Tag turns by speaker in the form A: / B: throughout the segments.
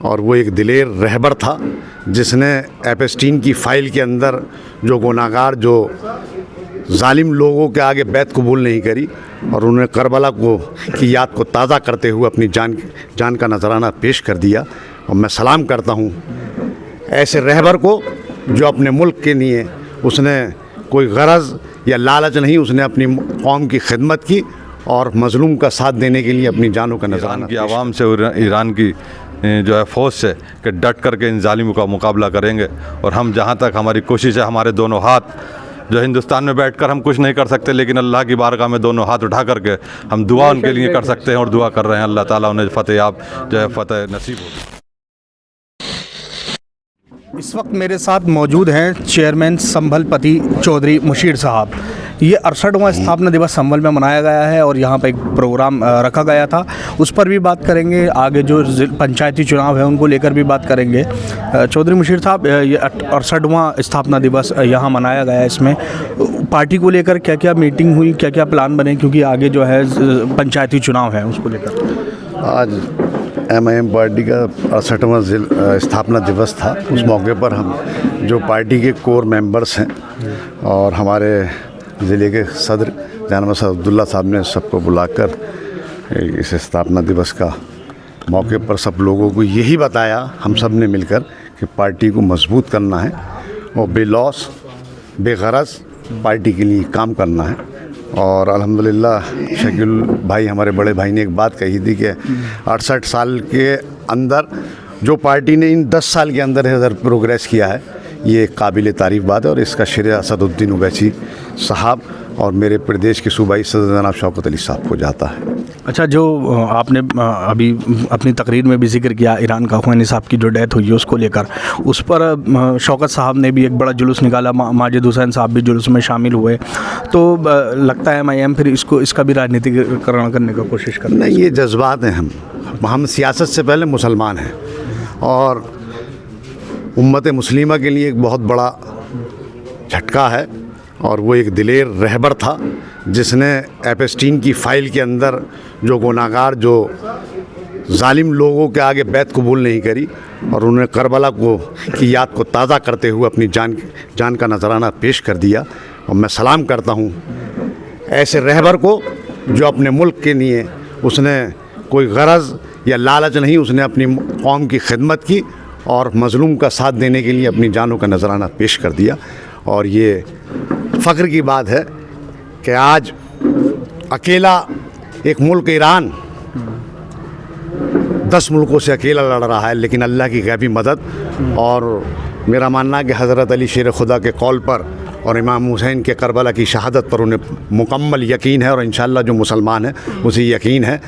A: और वो एक दिलेर रहबर था जिसने एपस्टीन की फ़ाइल के अंदर जो गुनाहगार, जो जालिम लोगों के आगे बैत कबूल नहीं करी और उन्होंने करबला की याद को ताज़ा करते हुए अपनी जान का नजराना पेश कर दिया। और मैं सलाम करता हूँ ऐसे रहबर को जो अपने मुल्क के लिए उसने कोई गरज या लालच नहीं, उसने अपनी कौम की खिदमत की और मज़लूम का साथ देने के लिए अपनी जानों का नजराना
B: की आवाम से, ईरान की जो है फ़ौज से कि डट करके इन जालिमों का मुकाबला करेंगे। और हम जहाँ तक हमारी कोशिश है, हमारे दोनों हाथ जो हिंदुस्तान में बैठकर हम कुछ नहीं कर सकते, लेकिन अल्लाह की बारगाह में दोनों हाथ उठा करके हम दुआ उनके लिए कर सकते हैं और दुआ कर रहे हैं अल्लाह ताला उन्हें फ़तेह जो है फ़तेह नसीब हो।
C: इस वक्त मेरे साथ मौजूद हैं चेयरमैन संभलपति चौधरी मुशीर साहब। ये 68वां स्थापना दिवस संभल में मनाया गया है और यहाँ पर एक प्रोग्राम रखा गया था, उस पर भी बात करेंगे। आगे जो पंचायती चुनाव है उनको लेकर भी बात करेंगे। चौधरी मुशीर साहब, ये 68वां स्थापना दिवस यहाँ मनाया गया है, इसमें पार्टी को लेकर क्या क्या मीटिंग हुई, क्या क्या प्लान बने, क्योंकि आगे जो है पंचायती चुनाव है उसको लेकर?
A: आज MIM पार्टी का 68वां स्थापना दिवस था। उस मौके पर हम जो पार्टी के कोर मेंबर्स हैं और हमारे ज़िले के सदर जनाब अब्दुल्ला साहब ने सबको बुलाकर इस स्थापना दिवस का मौके पर सब लोगों को यही बताया, हम सब ने मिलकर, कि पार्टी को मजबूत करना है और बेलौस बेगरज पार्टी के लिए काम करना है। और अल्हम्दुलिल्लाह शकील भाई, हमारे बड़े भाई ने एक बात कही थी कि 68 साल के अंदर जो पार्टी ने इन 10 साल के अंदर प्रोग्रेस किया है, ये काबिल तारीफ़ बात है और इसका श्रेय असदुद्दीन ओवैसी साहब और मेरे प्रदेश के सूबाई सदर जनाब शौकत अली साहब को जाता है।
C: अच्छा, जो आपने अभी अपनी तकरीर में भी जिक्र किया ईरान का खुमैनी साहब की जो डेथ हुई है उसको लेकर, उस पर शौकत साहब ने भी एक बड़ा जुलूस निकाला, माजिद हुसैन साहब भी जुलूस में शामिल हुए। तो लगता है MIM फिर इसका भी राजनीतिकरण करने का कोशिश कर रहे हैं?
A: नहीं, ये जज्बात हैं। हम सियासत से पहले मुसलमान हैं और उम्मत मुस्लिमा के लिए एक बहुत बड़ा झटका है। और वो एक दिलेर रहबर था जिसने एपस्टीन की फ़ाइल के अंदर जो गुनाहगार, जो जालिम लोगों के आगे बैत कबूल नहीं करी और उन्होंने करबला की याद को ताज़ा करते हुए अपनी जान का नजराना पेश कर दिया। और मैं सलाम करता हूँ ऐसे रहबर को जो अपने मुल्क के लिए उसने कोई गरज या लालच नहीं, उसने अपनी कौम की खिदमत की और मज़लूम का साथ देने के लिए अपनी जानों का नजराना पेश कर दिया। और ये फ़ख्र की बात है कि आज अकेला एक मुल्क ईरान 10 मुल्कों से अकेला लड़ रहा है, लेकिन अल्लाह की गैबी मदद और मेरा मानना है कि हज़रत अली शेर खुदा के कौल पर और इमाम हुसैन के करबला की शहादत पर उन्हें मुकम्मल यकीन है। और इंशाअल्लाह जो मुसलमान है उसे यकीन है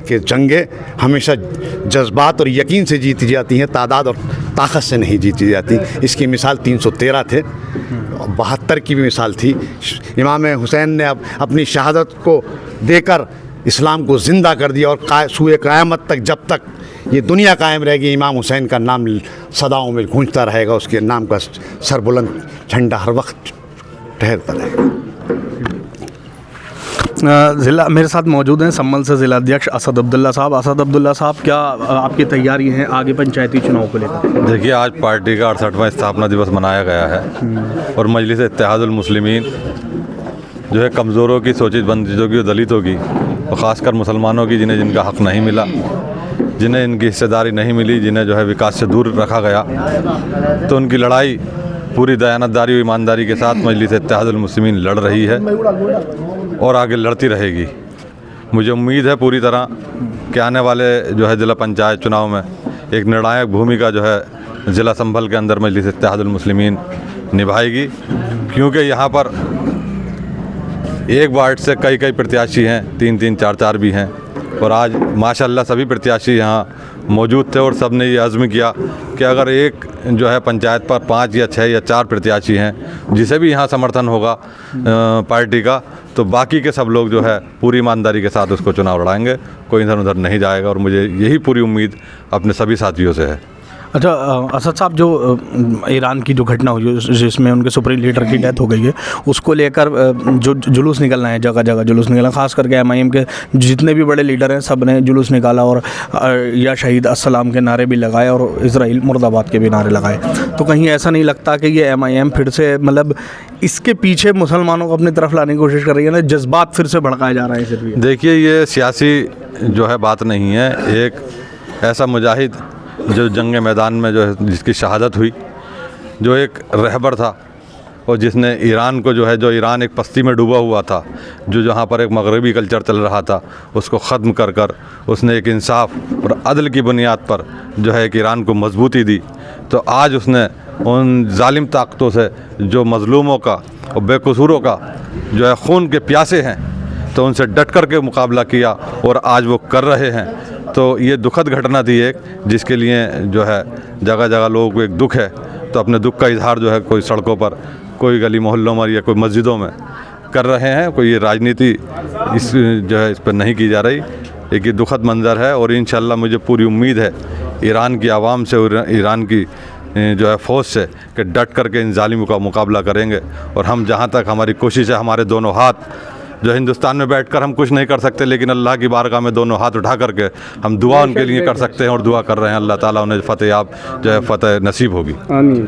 A: कि जंगें हमेशा जज्बात और यकीन से जीती जाती हैं, तादाद और ताकत से नहीं जीती जाती। इसकी मिसाल 313 थे, 72 की भी मिसाल थी। इमाम हुसैन ने अपनी शहादत को देकर इस्लाम को ज़िंदा कर दिया और सूए क़यामत तक, जब तक ये दुनिया कायम रहेगी, इमाम हुसैन का नाम सदाओं में गूंजता रहेगा, उसके नाम का सरबुलंद झंडा हर वक्त ठहरता रहेगा।
C: ज़िला मेरे साथ मौजूद हैं संभल से ज़िला अध्यक्ष असद अब्दुल्ला साहब। असद अब्दुल्ला साहब, क्या आपकी तैयारी हैं आगे पंचायती चुनाव को लेकर?
B: देखिए, आज पार्टी का 68वां स्थापना दिवस मनाया गया है और मजलिस इत्तेहादुल मुस्लिमीन जो है कमज़ोरों की, शोषित वंचितों की, दलितों की और ख़ासकर मुसलमानों की, जिन्हें जिनका हक़ नहीं मिला, जिन्हें इनकी हिस्सेदारी नहीं मिली, जिन्हें जो है विकास से दूर रखा गया, तो उनकी लड़ाई पूरी दयानतदारी और ईमानदारी के साथ मजलिस इत्तेहादुल मुस्लिमीन लड़ रही है और आगे लड़ती रहेगी। मुझे उम्मीद है पूरी तरह कि आने वाले जो है ज़िला पंचायत चुनाव में एक निर्णायक भूमिका जो है ज़िला संभल के अंदर मजलिस इत्तेहादुल मुस्लिमीन निभाएगी, क्योंकि यहाँ पर एक वार्ड से कई प्रत्याशी हैं, 3-3, 4-4 भी हैं। और आज माशाअल्लाह सभी प्रत्याशी यहाँ मौजूद थे और सब ने ये अज़्म किया कि अगर एक जो है पंचायत पर 5 या 6 या 4 प्रत्याशी हैं, जिसे भी यहाँ समर्थन होगा पार्टी का, तो बाकी के सब लोग जो है पूरी ईमानदारी के साथ उसको चुनाव लड़ाएंगे, कोई इधर उधर नहीं जाएगा। और मुझे यही पूरी उम्मीद अपने सभी साथियों से है।
C: अच्छा, असद साहब, जो ईरान की जो घटना हुई जिसमें उनके सुप्रीम लीडर की डेथ हो गई है, उसको लेकर जो जुलूस निकलना है, जगह जगह जुलूस निकलना, खास करके एमआईएम के जितने भी बड़े लीडर हैं सब ने जुलूस निकाला और या शहीद अस्सलाम के नारे भी लगाए और इजराइल मुर्दाबाद के भी नारे लगाए। तो कहीं ऐसा नहीं लगता कि ये एमआईएम फिर से मतलब इसके पीछे मुसलमानों को अपनी तरफ लाने की कोशिश कर रही है ना, जज्बात फिर से भड़काए जा रहे हैं? सिर्फ
B: देखिए, ये सियासी जो है बात नहीं है। एक ऐसा मुजाहिद जो जंग मैदान में जो है जिसकी शहादत हुई, जो एक रहबर था और जिसने ईरान को जो है, जो ईरान एक पस्ती में डूबा हुआ था, जो जहाँ पर एक मगरबी कल्चर चल रहा था, उसको ख़त्म कर कर उसने एक इंसाफ और अदल की बुनियाद पर जो है एक ईरान को मजबूती दी। तो आज उसने उन जालिम ताकतों से जो मज़लूमों का और बेकसूरों का जो है खून के प्यासे हैं, तो उनसे डट कर के मुकाबला किया और आज वो कर रहे हैं। तो ये दुखद घटना थी एक, जिसके लिए जो है जगह जगह लोगों को एक दुख है। तो अपने दुख का इजहार जो है कोई सड़कों पर, कोई गली मोहल्लों में या कोई मस्जिदों में कर रहे हैं। कोई ये राजनीति इस जो है इस पर नहीं की जा रही। एक ये दुखद मंज़र है और इंशाअल्लाह मुझे पूरी उम्मीद है ईरान की आवाम से और ईरान की जो है फ़ौज से कि डट करके इन जालिमों का मुकाबला करेंगे। और हम जहाँ तक हमारी कोशिश है, हमारे दोनों हाथ जो हिंदुस्तान में बैठकर हम कुछ नहीं कर सकते, लेकिन अल्लाह की बारगाह में दोनों हाथ उठा करके हम दुआ उनके लिए कर सकते हैं और दुआ कर रहे हैं। अल्लाह ताला उन्हें फ़तेह याब जो है फ़तेह नसीब होगी।
C: आमीन।